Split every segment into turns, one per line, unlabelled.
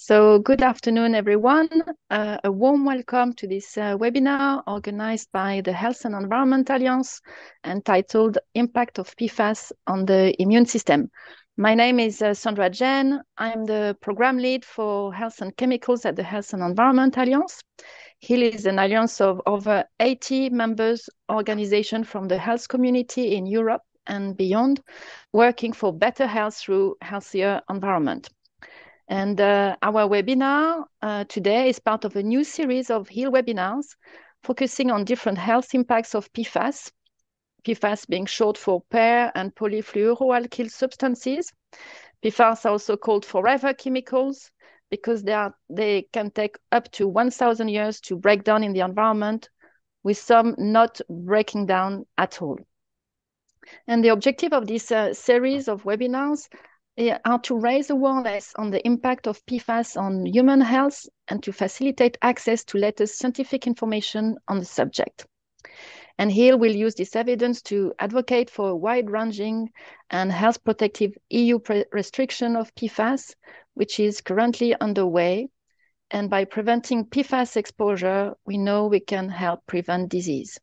So good afternoon, everyone. A warm welcome to this webinar organized by the Health and Environment Alliance entitled Impact of PFAS on the Immune System. My name is Sandra Jen. I'm the program lead for Health and Chemicals at the Health and Environment Alliance. HEAL is an alliance of over 80 members organization from the health community in Europe and beyond, working for better health through healthier environment. And our webinar today is part of a new series of HEAL webinars focusing on different health impacts of PFAS, PFAS being short for per and polyfluoroalkyl substances. PFAS are also called forever chemicals because they can take up to 1,000 years to break down in the environment, with some not breaking down at all. And the objective of this series of webinars are to raise awareness on the impact of PFAS on human health and to facilitate access to latest scientific information on the subject. And HEAL will use this evidence to advocate for a wide-ranging and health protective EU restriction of PFAS, which is currently underway. And by preventing PFAS exposure, we know we can help prevent disease.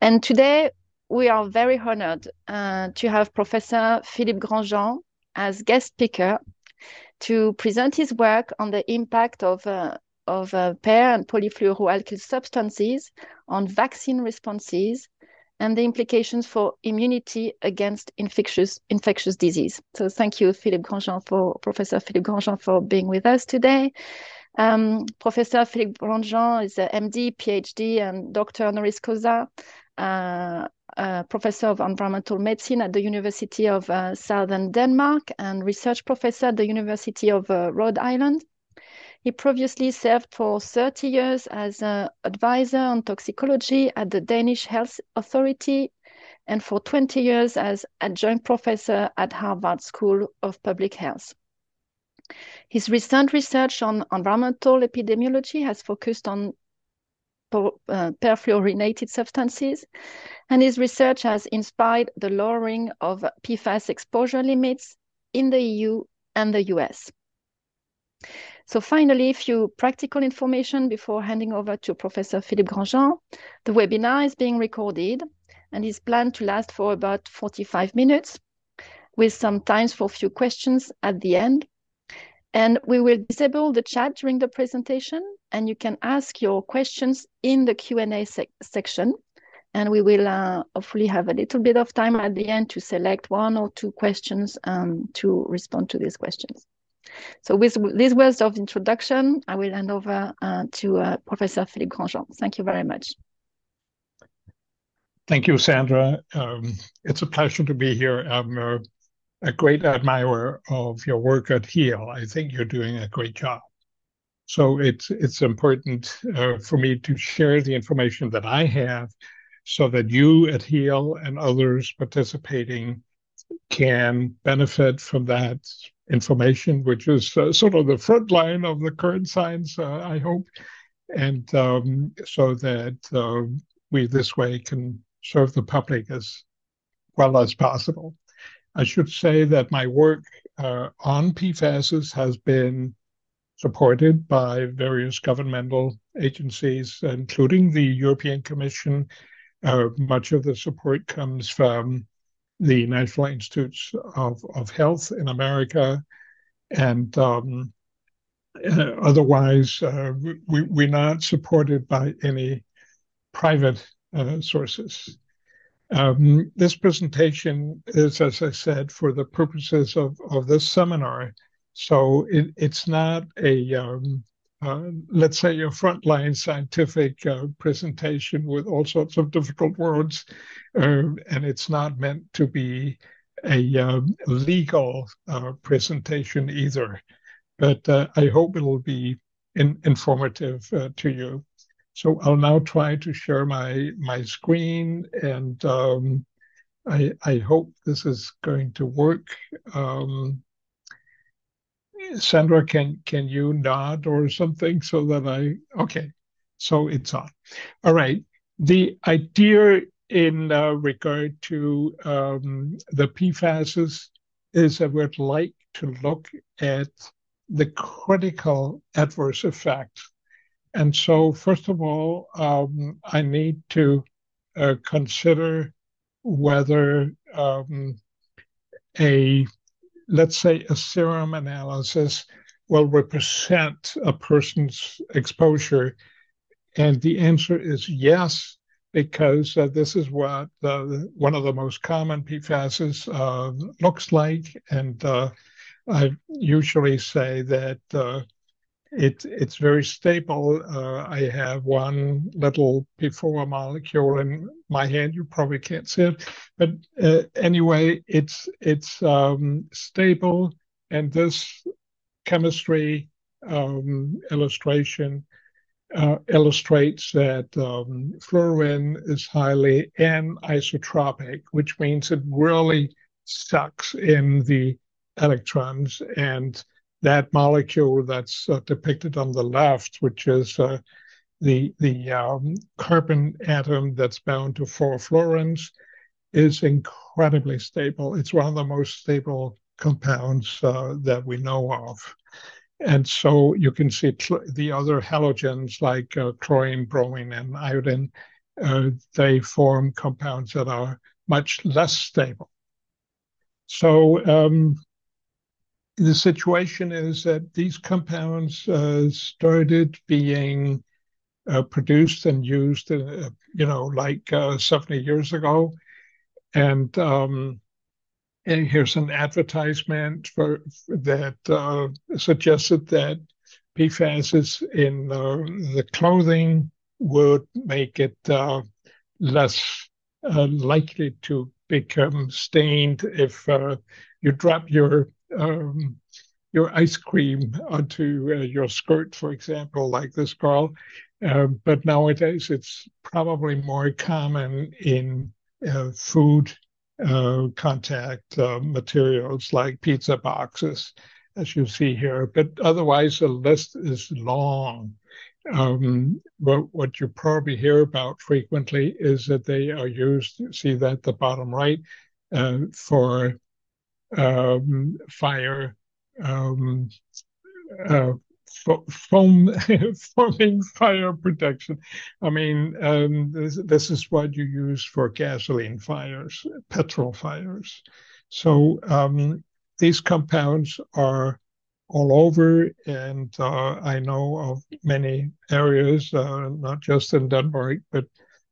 And today, we are very honored to have Professor Philippe Grandjean as guest speaker to present his work on the impact of per and polyfluoroalkyl substances on vaccine responses and the implications for immunity against infectious disease. So thank you, Professor Philippe Grandjean, for being with us today. Professor Philippe Grandjean is a MD, PhD, and Dr. honoris causa, professor of environmental medicine at the University of Southern Denmark and research professor at the University of Rhode Island. He previously served for 30 years as an advisor on toxicology at the Danish Health Authority and for 20 years as adjunct professor at Harvard School of Public Health. His recent research on environmental epidemiology has focused on perfluorinated substances, and his research has inspired the lowering of PFAS exposure limits in the EU and the US. So finally, a few practical information before handing over to Professor Philippe Grandjean. The webinar is being recorded and is planned to last for about 45 minutes, with some time for a few questions at the end. And we will disable the chat during the presentation, and you can ask your questions in the Q&A section. And we will hopefully have a little bit of time at the end to select one or two questions to respond to these questions. So with these words of introduction, I will hand over to Professor Philippe Grandjean. Thank you very much.
Thank you, Sandra. It's a pleasure to be here. I'm a great admirer of your work at HEAL. I think you're doing a great job. So it's important for me to share the information that I have so that you at HEAL and others participating can benefit from that information, which is sort of the front line of the current science, I hope, and so that we this way can serve the public as well as possible. I should say that my work on PFAS has been supported by various governmental agencies, including the European Commission. Much of the support comes from the National Institutes of Health in America, and otherwise we're not supported by any private sources. This presentation is, as I said, for the purposes of this seminar. So it's not a, let's say, a frontline scientific presentation with all sorts of difficult words, and it's not meant to be a legal presentation either. But I hope it'll be informative to you. So I'll now try to share my screen, and I hope this is going to work. Sandra, can you nod or something so that okay, so it's on. All right. The idea in regard to the PFAS is that we'd like to look at the critical adverse effect. And so, first of all, I need to consider whether let's say, a serum analysis will represent a person's exposure. And the answer is yes, because this is what one of the most common PFASs looks like. And I usually say that it's very stable. I have one little PFOA molecule in my hand. You probably can't see it, but anyway, it's stable. And this chemistry illustration illustrates that fluorine is highly anisotropic, which means it really sucks in the electrons. And that molecule that's depicted on the left, which is the carbon atom that's bound to 4 fluorines, is incredibly stable. It's one of the most stable compounds that we know of. And so you can see the other halogens like chlorine, bromine, and iodine, they form compounds that are much less stable. So the situation is that these compounds started being produced and used, like 70 years ago. And here's an advertisement that suggested that PFAS in the clothing would make it less likely to become stained if you drop your ice cream onto your skirt, for example, like this girl. But nowadays, it's probably more common in food contact materials like pizza boxes, as you see here. But otherwise, the list is long. But what you probably hear about frequently is that they are used, see that at the bottom right, for fire, foaming fire protection. I mean, this is what you use for gasoline fires, petrol fires. So these compounds are all over, and I know of many areas, not just in Denmark, but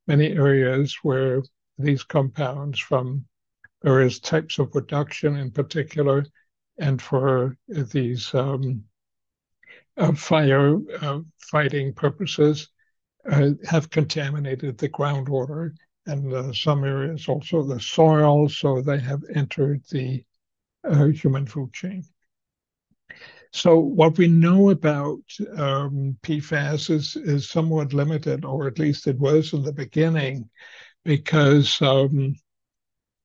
many areas where these compounds from various types of production in particular, and for these fire fighting purposes, have contaminated the groundwater and some areas also the soil, so they have entered the human food chain. So what we know about PFAS is somewhat limited, or at least it was in the beginning, because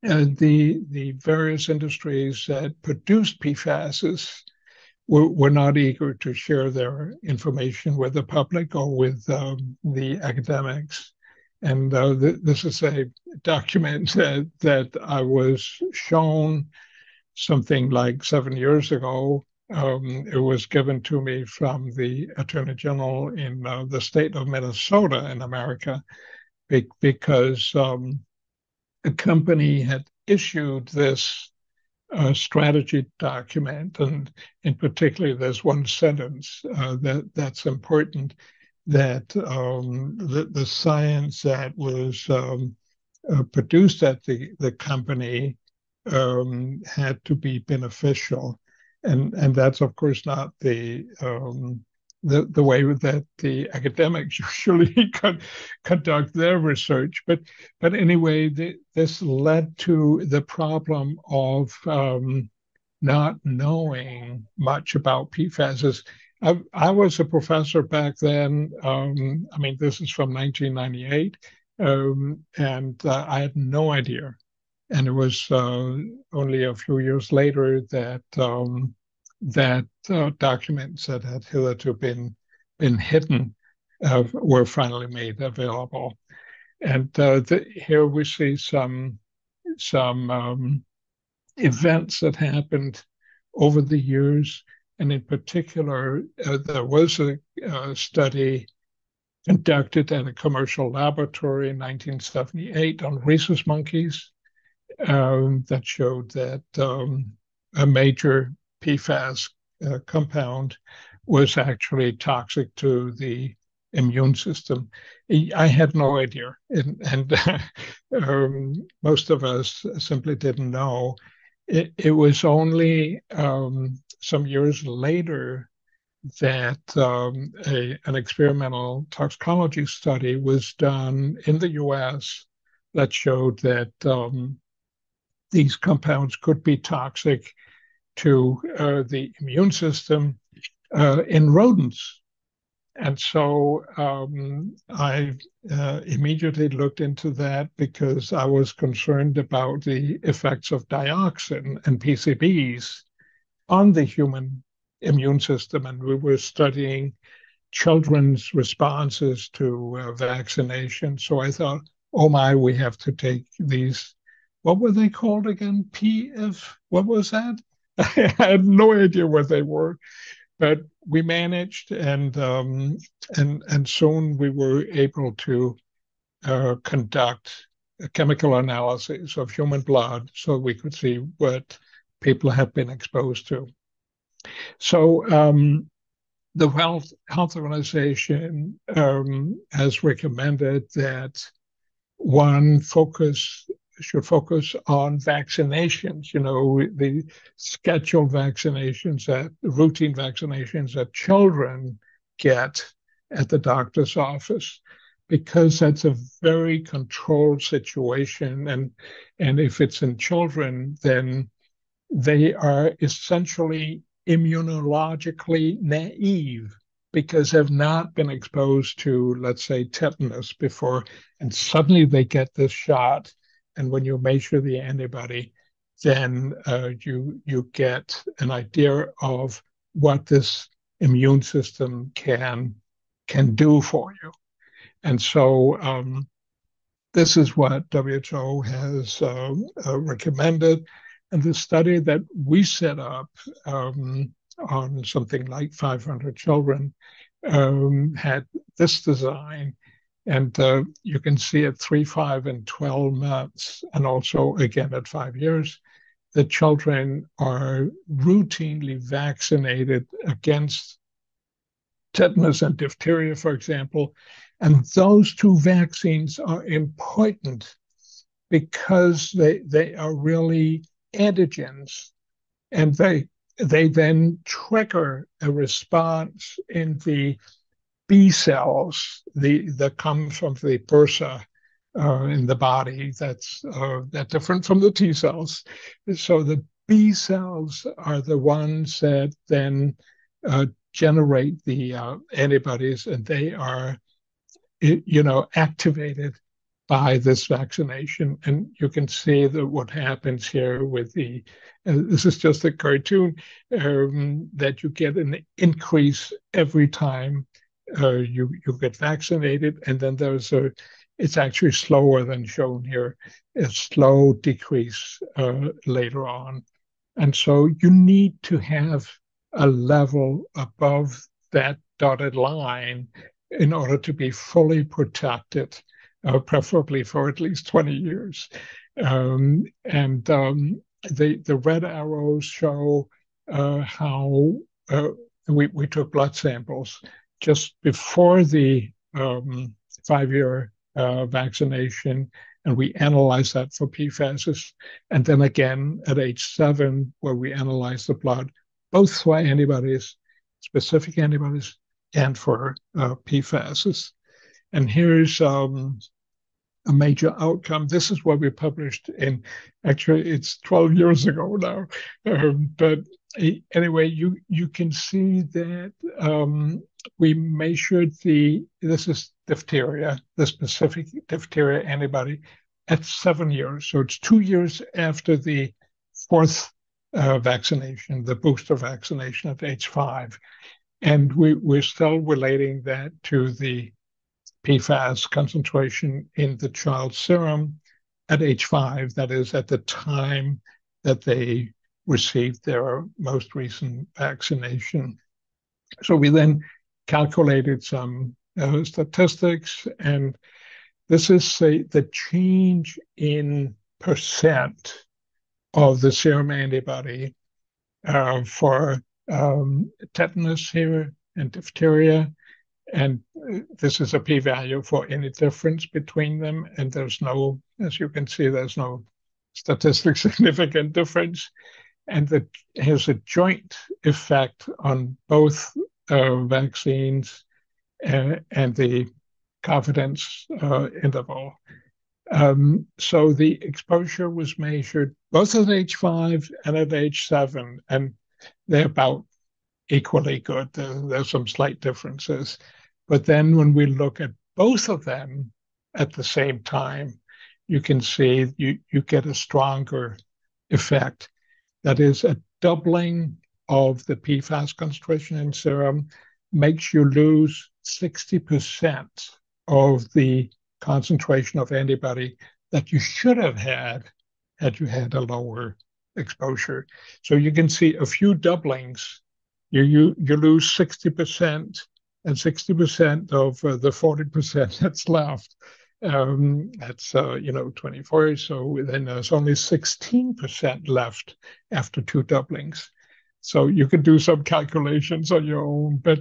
the various industries that produced PFAS were not eager to share their information with the public or with the academics. And this is a document that I was shown something like 7 years ago. It was given to me from the Attorney General in the state of Minnesota in America, because a company had issued this strategy document, and in particular, there's one sentence that's important, that the science that was produced at the company had to be beneficial, and that's of course not the way that the academics usually conduct their research. But anyway, this led to the problem of not knowing much about PFAS. I was a professor back then. I mean, this is from 1998, and I had no idea. And it was only a few years later that documents that had hitherto been hidden were finally made available. And here we see some events that happened over the years. And in particular, there was a study conducted at a commercial laboratory in 1978 on rhesus monkeys that showed that a major PFAS compound was actually toxic to the immune system. I had no idea, and most of us simply didn't know. It was only some years later that an experimental toxicology study was done in the US that showed that these compounds could be toxic to the immune system in rodents. And so I immediately looked into that because I was concerned about the effects of dioxin and PCBs on the human immune system. And we were studying children's responses to vaccination. So I thought, oh my, we have to take these, what were they called again? What was that? I had no idea what they were. But we managed, and soon we were able to conduct a chemical analysis of human blood so we could see what people have been exposed to. So the World Health Organization has recommended that one should focus on vaccinations, the scheduled vaccinations, routine vaccinations that children get at the doctor's office, because that's a very controlled situation. And if it's in children, then they are essentially immunologically naive because they've not been exposed to, let's say, tetanus before, and suddenly they get this shot. And when you measure the antibody, then you get an idea of what this immune system can do for you. And so this is what WHO has recommended. And the study that we set up on something like 500 children had this design. And you can see at 3, 5, and 12 months, and also again at 5 years, the children are routinely vaccinated against tetanus and diphtheria, for example. And those two vaccines are important because they are really antigens, and they then trigger a response in the B cells that come from the bursa in the body that's different from the T cells. So the B cells are the ones that then generate the antibodies, and they are, activated by this vaccination. And you can see that what happens here with this is just a cartoon, that you get an increase every time you get vaccinated, and then it's actually slower than shown here, a slow decrease later on. And so you need to have a level above that dotted line in order to be fully protected, preferably for at least 20 years. The red arrows show how we took blood samples just before the 5-year vaccination, and we analyzed that for PFAS. And then again at age 7, where we analyzed the blood, both for antibodies, specific antibodies, and for PFAS. And here's a major outcome. This is what we published actually it's 12 years ago now. But anyway, you can see that we measured this is diphtheria, the specific diphtheria antibody at 7 years. So it's 2 years after the 4th vaccination, the booster vaccination at age 5. And we're still relating that to the PFAS concentration in the child's serum at age 5. That is at the time that they received their most recent vaccination. So we then calculated some statistics, and this is the change in percent of the serum antibody for tetanus here and diphtheria. And this is a p-value for any difference between them. And there's no, as you can see, there's no statistically significant difference. And that has a joint effect on both vaccines and the confidence interval. So the exposure was measured both at age 5 and at age 7, and they're about equally good. There's some slight differences. But then when we look at both of them at the same time, you can see you get a stronger effect. That is, a doubling of the PFAS concentration in serum makes you lose 60% of the concentration of antibody that you should have had you had a lower exposure. So you can see a few doublings, you lose 60%, and 60% of the 40% that's left. That's 24. So then there's only 16% left after 2 doublings. So you can do some calculations on your own, but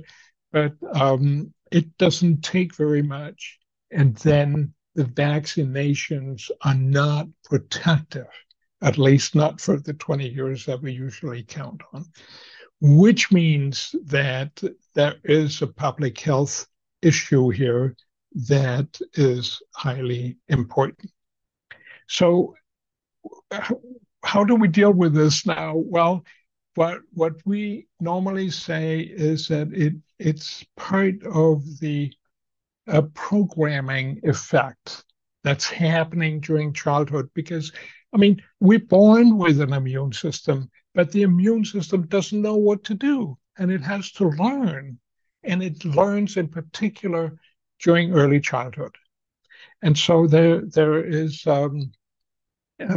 it doesn't take very much. And then the vaccinations are not protective, at least not for the 20 years that we usually count on, which means that there is a public health issue here that is highly important. So how do we deal with this now? Well, what we normally say is that it's part of the programming effect that's happening during childhood, because, I mean, we're born with an immune system, but the immune system doesn't know what to do, and it has to learn. And it learns in particular during early childhood. And so there is,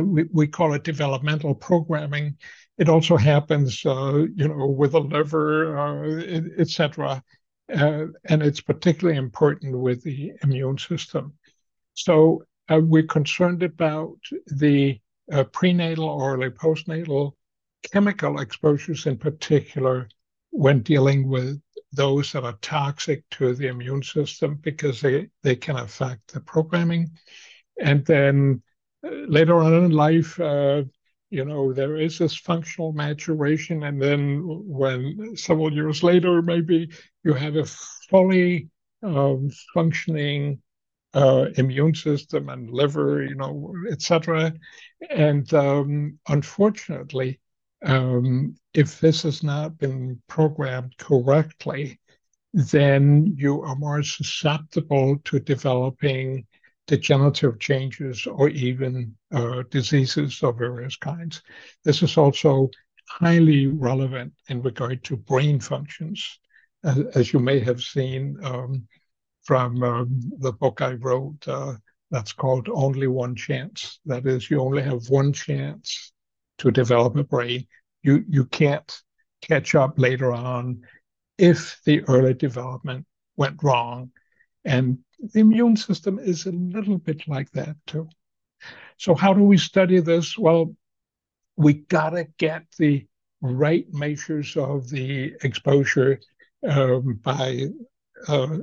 we call it developmental programming. It also happens, with the liver, etc. And it's particularly important with the immune system. So we're concerned about the prenatal or early postnatal chemical exposures in particular when dealing with those that are toxic to the immune system, because they can affect the programming. And then later on in life, there is this functional maturation. And then when several years later, maybe you have a fully functioning immune system and liver, etc. And unfortunately, if this has not been programmed correctly, then you are more susceptible to developing degenerative changes or even diseases of various kinds. This is also highly relevant in regard to brain functions, as you may have seen from the book I wrote that's called Only One Chance. That is, you only have one chance to develop a brain. You can't catch up later on if the early development went wrong. And the immune system is a little bit like that too. So how do we study this? Well, we gotta get the right measures of the exposure by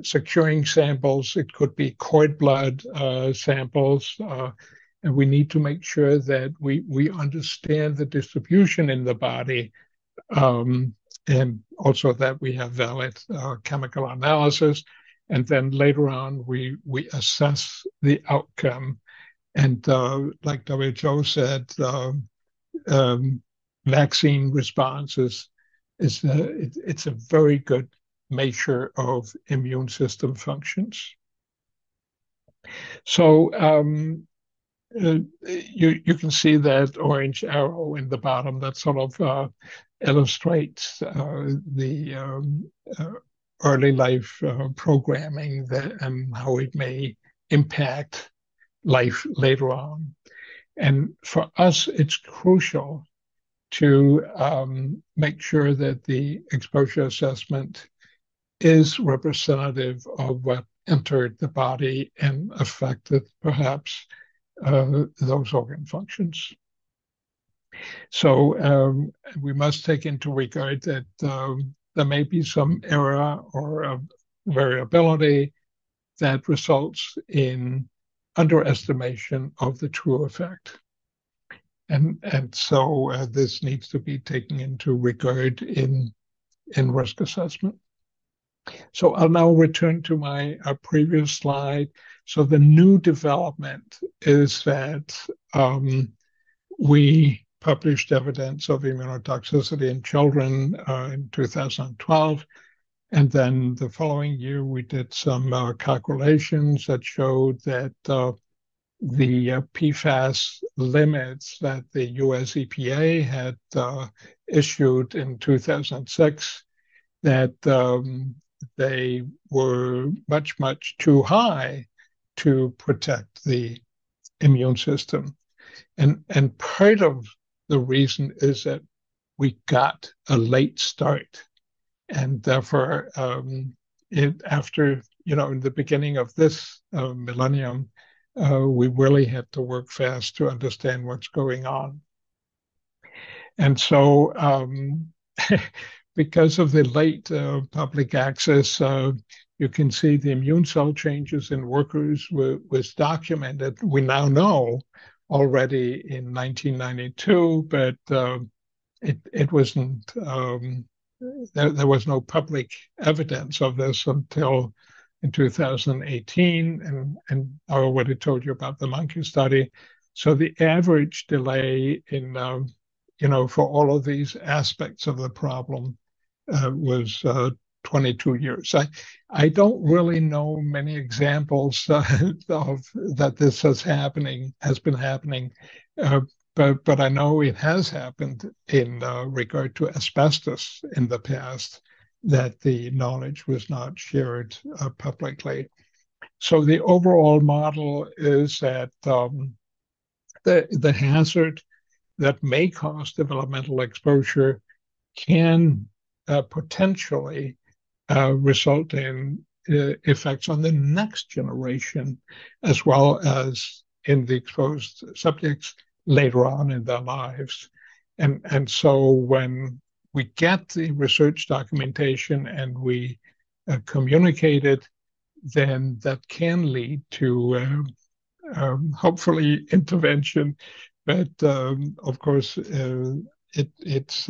securing samples. It could be cord blood samples, and we need to make sure that we understand the distribution in the body, and also that we have valid chemical analysis. And then later on, we assess the outcome. And like WHO said, vaccine response it's a very good measure of immune system functions. So you can see that orange arrow in the bottom that sort of illustrates the early life programming and how it may impact life later on. And for us, it's crucial to make sure that the exposure assessment is representative of what entered the body and affected perhaps those organ functions. So we must take into regard that there may be some error or variability that results in underestimation of the true effect. And so this needs to be taken into regard in risk assessment. So I'll now return to my previous slide. So the new development is that we published evidence of immunotoxicity in children in 2012. And then the following year, we did some calculations that showed that the PFAS limits that the US EPA had issued in 2006, that they were much, much too high to protect the immune system. And part of the reason is that we got a late start. And therefore, after, in the beginning of this millennium, we really had to work fast to understand what's going on. And so because of the late public access, you can see the immune cell changes in workers was documented. We now know already in 1992, but it wasn't, there was no public evidence of this until in 2018, and I already told you about the monkey study. So the average delay in, for all of these aspects of the problem was 22 years. I don't really know many examples of that this has been happening, but I know it has happened in regard to asbestos in the past, that the knowledge was not shared publicly. So the overall model is that the hazard that may cause developmental exposure can potentially result in effects on the next generation, as well as in the exposed subjects later on in their lives. And so when we get the research documentation and we communicate it, then that can lead to hopefully intervention. But of course, it's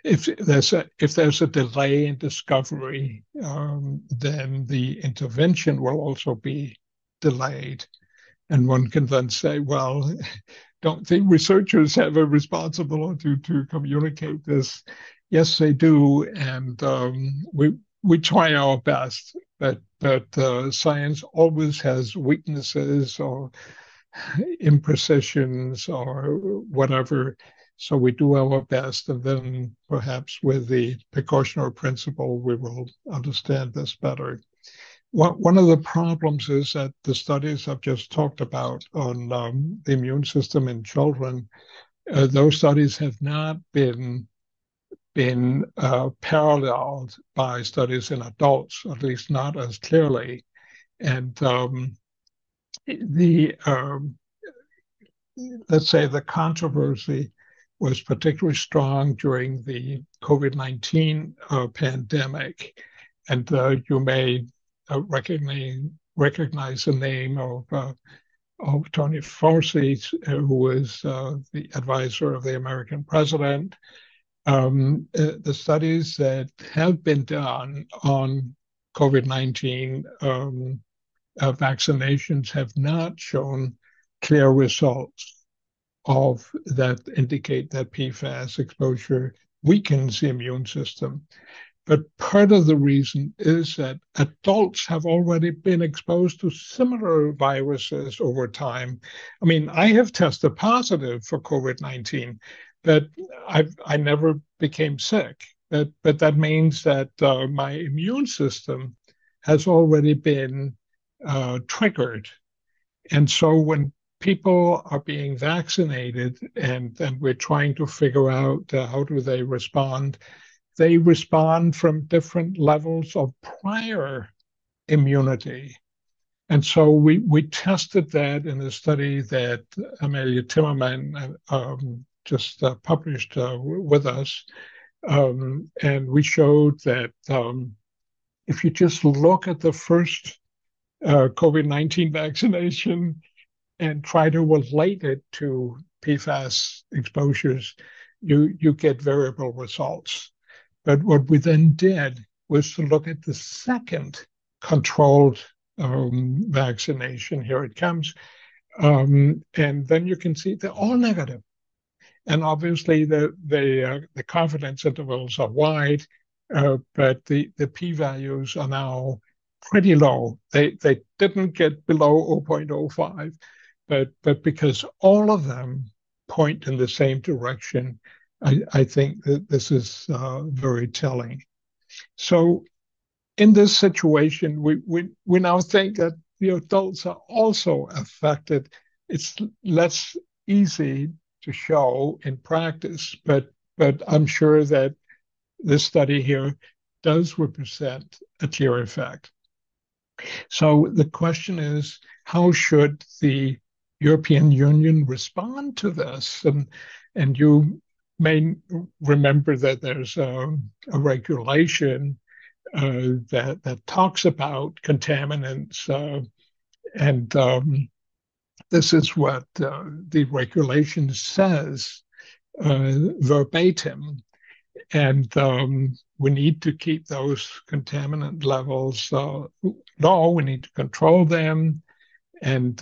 if there's a delay in discovery, then the intervention will also be delayed. And one can then say, well, don't the researchers have a responsibility to communicate this? Yes, they do, and we try our best. But science always has weaknesses or imprecisions or whatever. So we do our best, and then perhaps with the precautionary principle, we will understand this better. One of the problems is that the studies I've just talked about on the immune system in children, those studies have not been paralleled by studies in adults, at least not as clearly. And let's say the controversy was particularly strong during the COVID-19 pandemic. And you may recognize the name of Tony Fauci, who was the advisor of the American president. The studies that have been done on COVID-19 vaccinations have not shown clear results of that indicate that PFAS exposure weakens the immune system. But part of the reason is that adults have already been exposed to similar viruses over time. I mean, I have tested positive for COVID-19, but I never became sick. But that means that my immune system has already been triggered. And so when people are being vaccinated, and we're trying to figure out how do they respond. They respond from different levels of prior immunity. And so we tested that in a study that Amelia Timmerman just published with us. And we showed that if you just look at the first COVID-19 vaccination and try to relate it to PFAS exposures, you get variable results. But what we then did was to look at the second controlled vaccination. Here it comes. And then you can see they're all negative. And obviously the confidence intervals are wide, but the p-values are now pretty low. They didn't get below 0.05, but because all of them point in the same direction, I think that this is very telling. So in this situation, we now think that the adults are also affected. It's less easy to show in practice, but I'm sure that this study here does represent a clear effect. So the question is, how should the European Union respond to this? And you may remember that there's a regulation that talks about contaminants, and this is what the regulation says verbatim. And we need to keep those contaminant levels low. We need to control them, and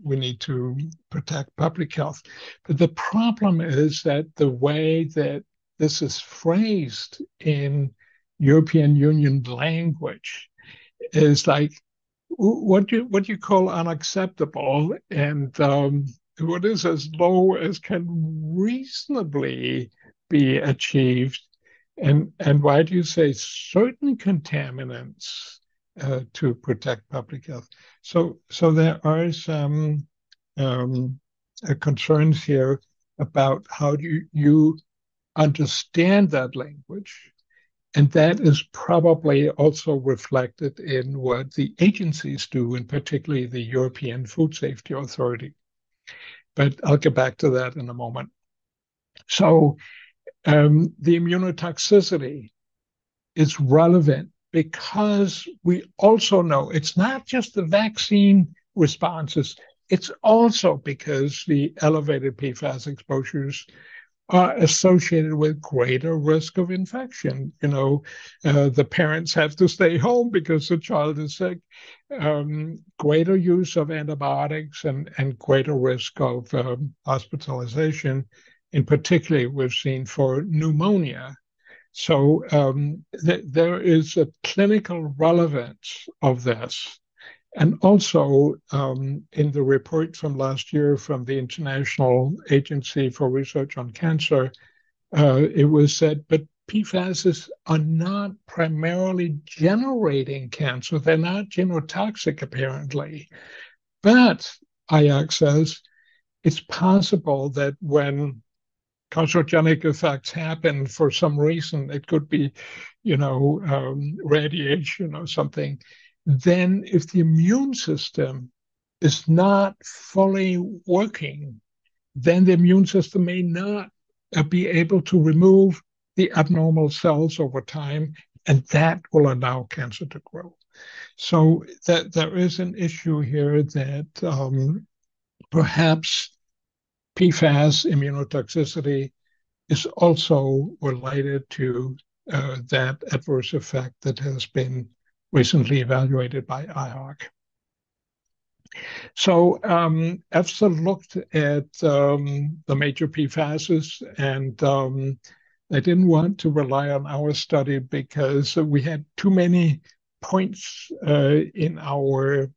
we need to protect public health. But the problem is that the way that this is phrased in European Union language is like what you call unacceptable, and what is as low as can reasonably be achieved. And why do you say certain contaminants to protect public health? So there are some concerns here about how do you understand that language. And that is probably also reflected in what the agencies do, and particularly the European Food Safety Authority. But I'll get back to that in a moment. So the immunotoxicity is relevant because we also know it's not just the vaccine responses, it's also because the elevated PFAS exposures are associated with greater risk of infection. The parents have to stay home because the child is sick, greater use of antibiotics, and greater risk of hospitalization. In particular, we've seen for pneumonia. So there is a clinical relevance of this. And also in the report from last year from the International Agency for Research on Cancer, it was said, but PFAS are not primarily generating cancer. They're not genotoxic, apparently. But IAC says it's possible that when carcinogenic effects happen for some reason, it could be, radiation or something, then if the immune system is not fully working, then the immune system may not be able to remove the abnormal cells over time, and that will allow cancer to grow. So that there is an issue here that perhaps PFAS immunotoxicity is also related to that adverse effect that has been recently evaluated by IARC. So EFSA looked at the major PFASs, and they didn't want to rely on our study because we had too many points in our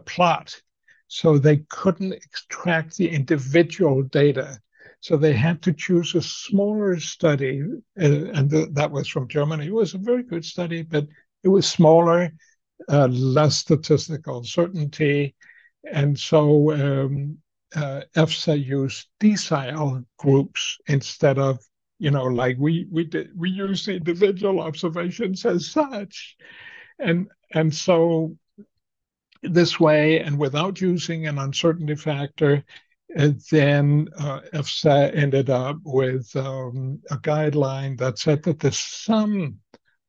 plot. So they couldn't extract the individual data. So they had to choose a smaller study, and that was from Germany. It was a very good study, but it was smaller, less statistical certainty. And so EFSA used decile groups instead of, like we use the individual observations as such. And so this way, and without using an uncertainty factor, then EFSA ended up with a guideline that said that the sum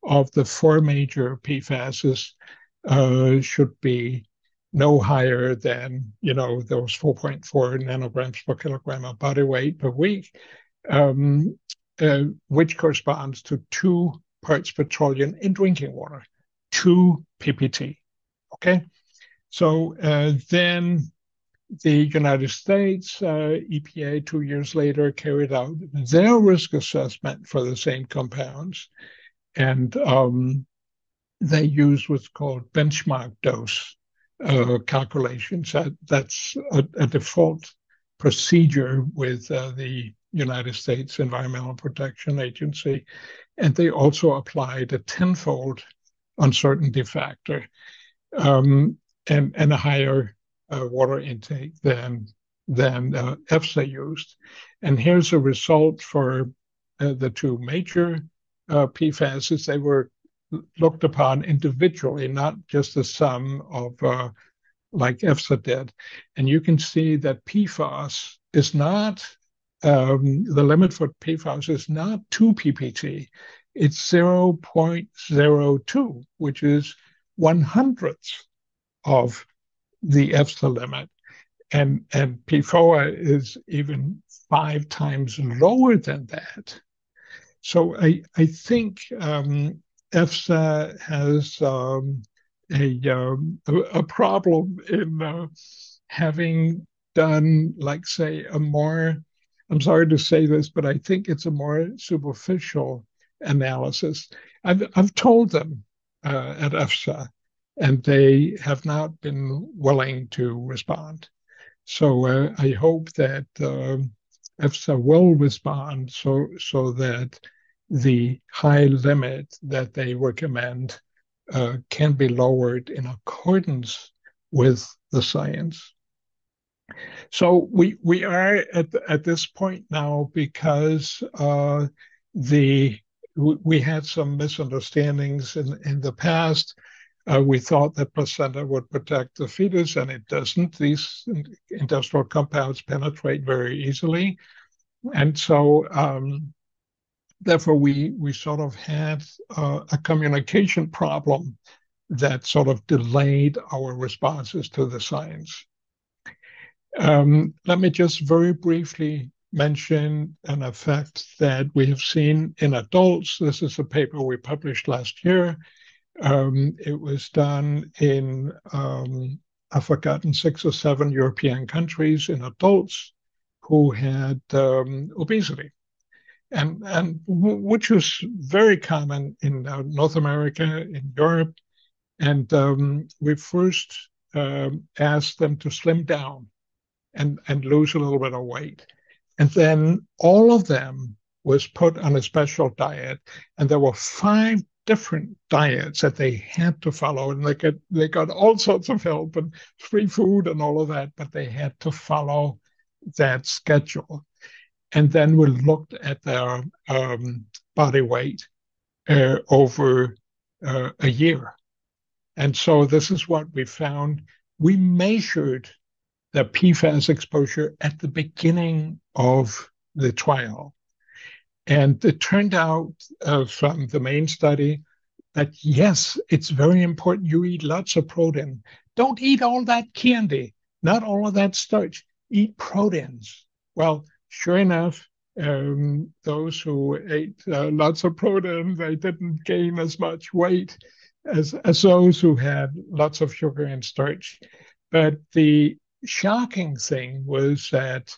of the four major PFASs should be no higher than, those 4.4 nanograms per kilogram of body weight per week, which corresponds to 2 parts per trillion in drinking water, 2 ppt. Okay? So then the United States EPA 2 years later carried out their risk assessment for the same compounds, and they used what's called benchmark dose calculations. That's a default procedure with the United States Environmental Protection Agency, and they also applied a tenfold uncertainty factor. And a higher water intake than EFSA used. And here's a result for the 2 major PFASs. They were looked upon individually, not just the sum of like EFSA did. And you can see that PFAS is not, the limit for PFAS is not 2 ppt. It's 0.02, which is 1/100th of the EFSA limit. And PFOA is even 5 times lower than that. So I think EFSA has a problem in having done, like, say, I'm sorry to say this, but I think it's a more superficial analysis. I've told them at EFSA, and they have not been willing to respond. So I hope that EFSA will respond so that the high limit that they recommend can be lowered in accordance with the science. So we are at this point now because we had some misunderstandings in the past. We thought that placenta would protect the fetus, and it doesn't. These industrial compounds penetrate very easily. And so, therefore, we sort of had a communication problem that sort of delayed our responses to the science. Let me just very briefly mention an effect that we have seen in adults. This is a paper we published last year. It was done in, I've forgotten, 6 or 7 European countries in adults who had obesity, and which was very common in North America, in Europe. And we first asked them to slim down and lose a little bit of weight. And then all of them was put on a special diet, and there were 5 different diets that they had to follow, and they got all sorts of help and free food and all of that, but they had to follow that schedule. And then we looked at their body weight over a year. And so this is what we found. We measured the PFAS exposure at the beginning of the trial. And it turned out from the main study that, yes, it's very important you eat lots of protein. Don't eat all that candy, not all of that starch. Eat proteins. Well, sure enough, those who ate lots of protein, they didn't gain as much weight as those who had lots of sugar and starch. But the shocking thing was that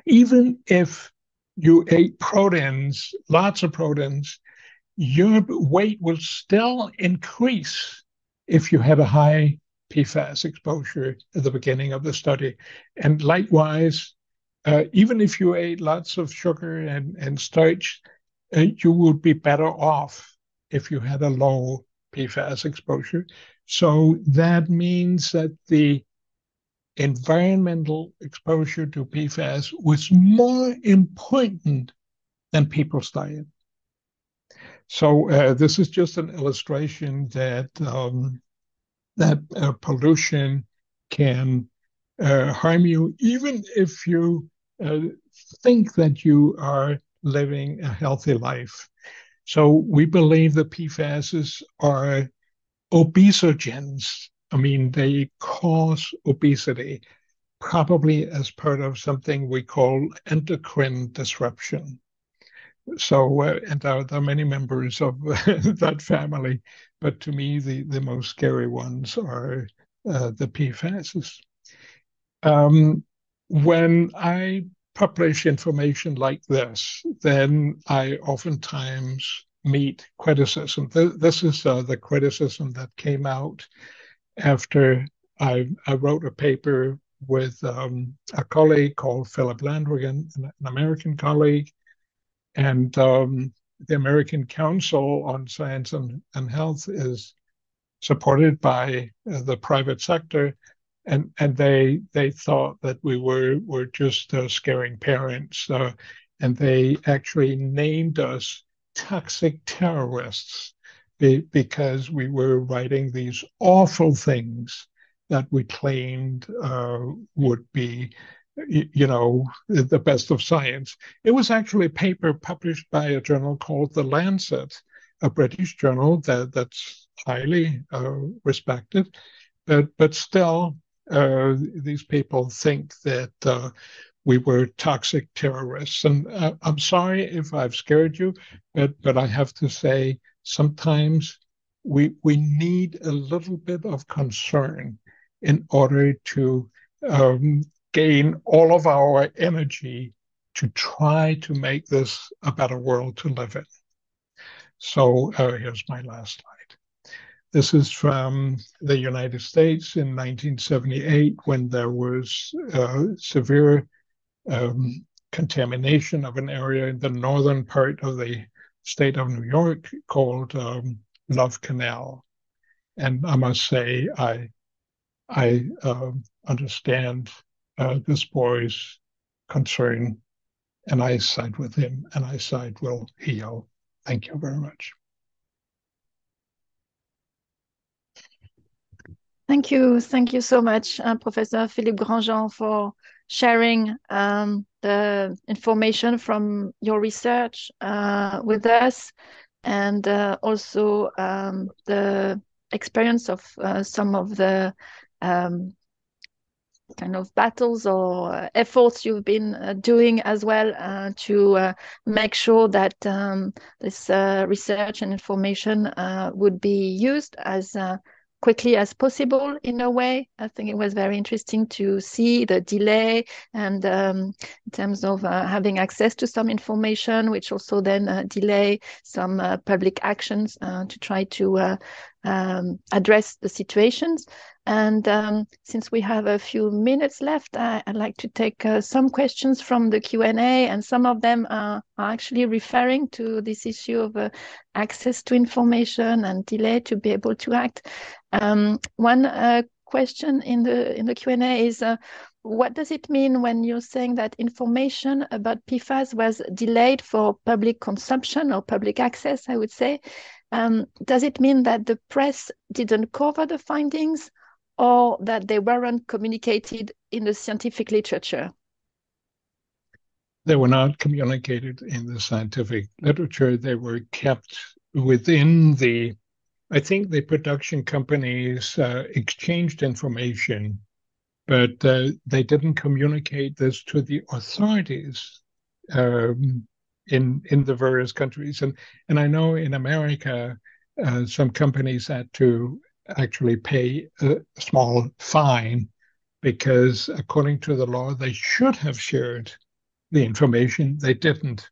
even if you ate proteins, lots of proteins, your weight will still increase if you had a high PFAS exposure at the beginning of the study. And likewise, even if you ate lots of sugar and starch, you would be better off if you had a low PFAS exposure. So that means that the environmental exposure to PFAS was more important than people's diet. So this is just an illustration that pollution can harm you, even if you think that you are living a healthy life. So we believe that PFAS are obesogens. I mean, they cause obesity, probably as part of something we call endocrine disruption. So, and there are many members of that family, but to me, the most scary ones are the PFAS. When I publish information like this, then I oftentimes meet criticism. This is the criticism that came out after I wrote a paper with a colleague called Philippe Grandjean, an American colleague, and the American Council on Science and Health is supported by the private sector, and they thought that we were just scaring parents, and they actually named us toxic terrorists because we were writing these awful things that we claimed would be, the best of science. It was actually a paper published by a journal called The Lancet, a British journal that's highly respected, but still, these people think that we were toxic terrorists. And I'm sorry if I've scared you, but I have to say sometimes we need a little bit of concern in order to gain all of our energy to try to make this a better world to live in. So here's my last slide. This is from the United States in 1978 when there was severe contamination of an area in the northern part of the state of New York called Love Canal. And I must say, I understand this boy's concern, and I side with him, and I side will heal. Thank you very much.
Thank you so much, Professor Philippe Grandjean, for sharing the information from your research with us, and also the experience of some of the kind of battles or efforts you've been doing as well to make sure that this research and information would be used as quickly as possible in a way. I think it was very interesting to see the delay and in terms of having access to some information, which also then delay some public actions to try to address the situations. And since we have a few minutes left, I'd like to take some questions from the Q&A, and some of them are actually referring to this issue of access to information and delay to be able to act. One question in the Q&A is, what does it mean when you're saying that information about PFAS was delayed for public consumption or public access, I would say? Does it mean that the press didn't cover the findings, or that they weren't communicated in the scientific literature?
They were not communicated in the scientific literature. They were kept within I think the production companies exchanged information, but they didn't communicate this to the authorities in the various countries. And I know in America, some companies had to actually pay a small fine because according to the law, they should have shared the information. They didn't.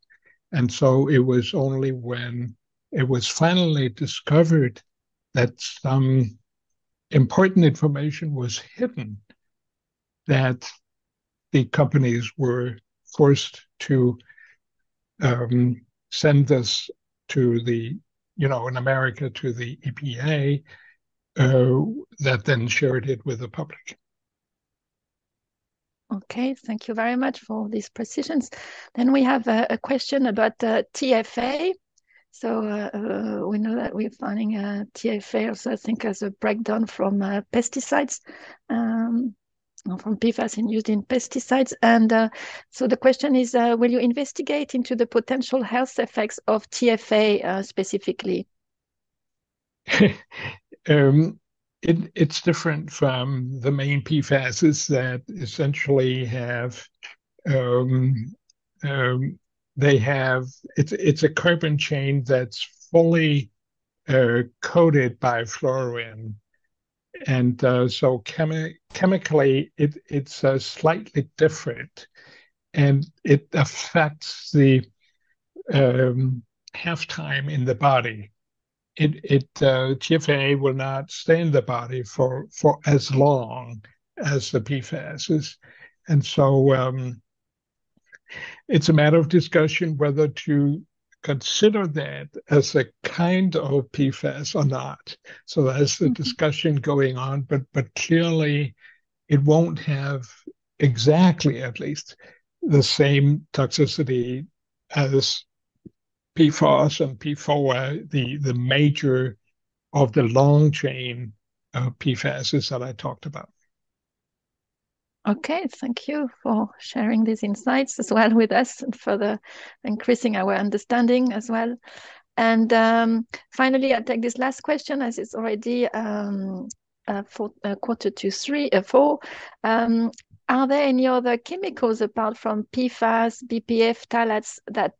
And so it was only when it was finally discovered that some important information was hidden that the companies were forced to send this to in America, to the EPA, that then shared it with the public.
Okay, thank you very much for these precisions. Then we have a question about TFA. So we know that we're finding TFA also, I think, as a breakdown from pesticides, from PFAS used in pesticides. And so the question is, will you investigate into the potential health effects of TFA specifically?
It's different from the main PFASs that essentially have um, um, they have it's a carbon chain that's fully coated by fluorine, and so chemically it's slightly different, and it affects the um, half time in the body. TFA will not stay in the body for as long as the PFAS, and so it's a matter of discussion whether to consider that as a kind of PFAS or not. So there's the discussion going on, but clearly it won't have exactly, at least, the same toxicity as PFAS and PFOA, the major of the long chain PFASs that I talked about.
Okay, thank you for sharing these insights as well with us and further increasing our understanding as well. And finally, I'll take this last question as it's already for quarter to four. Are there any other chemicals apart from PFAS, BPF, phthalates that,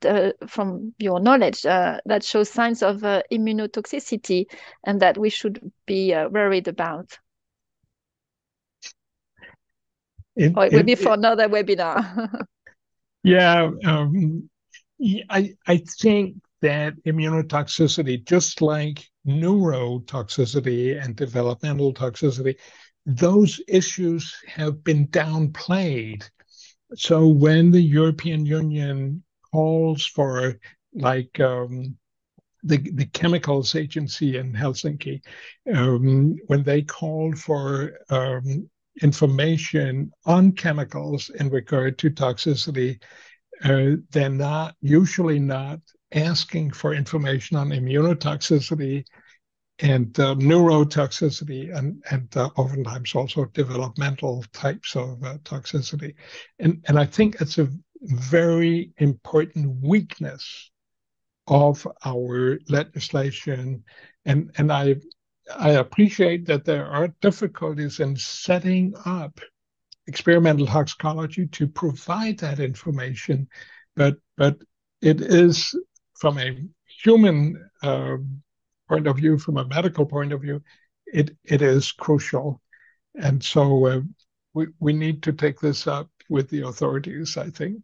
from your knowledge, that show signs of immunotoxicity and that we should be worried about? Or it will be for another webinar.
Yeah, I think that immunotoxicity, just like neurotoxicity and developmental toxicity, those issues have been downplayed. So when the European Union calls for, like, the chemicals agency in Helsinki, when they call for information on chemicals in regard to toxicity, they're usually not asking for information on immunotoxicity and neurotoxicity and oftentimes also developmental types of toxicity. And I think it's a very important weakness of our legislation. And I appreciate that there are difficulties in setting up experimental toxicology to provide that information, but it is, from a human point of view, from a medical point of view, it is crucial, and so we need to take this up with the authorities, I think.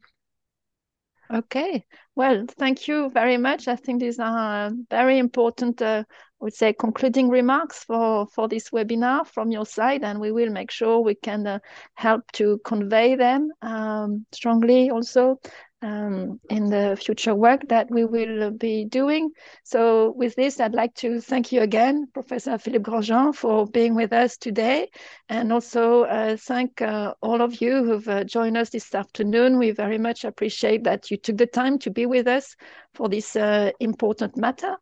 Okay, well, thank you very much. I think these are very important, I would say, concluding remarks for this webinar from your side, and we will make sure we can help to convey them strongly also in the future work that we will be doing. So with this, I'd like to thank you again, Professor Philippe Grandjean, for being with us today, and also thank all of you who've joined us this afternoon. We very much appreciate that you took the time to be with us for this important matter.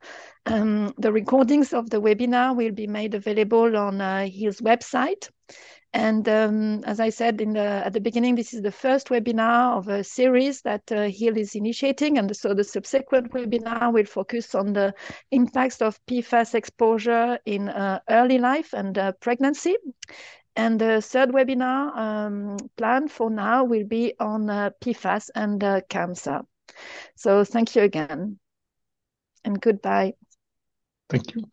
The recordings of the webinar will be made available on his website. And as I said at the beginning, this is the first webinar of a series that HEAL is initiating. And so the subsequent webinar will focus on the impacts of PFAS exposure in early life and pregnancy. And the third webinar planned for now will be on PFAS and cancer. So thank you again and goodbye.
Thank you.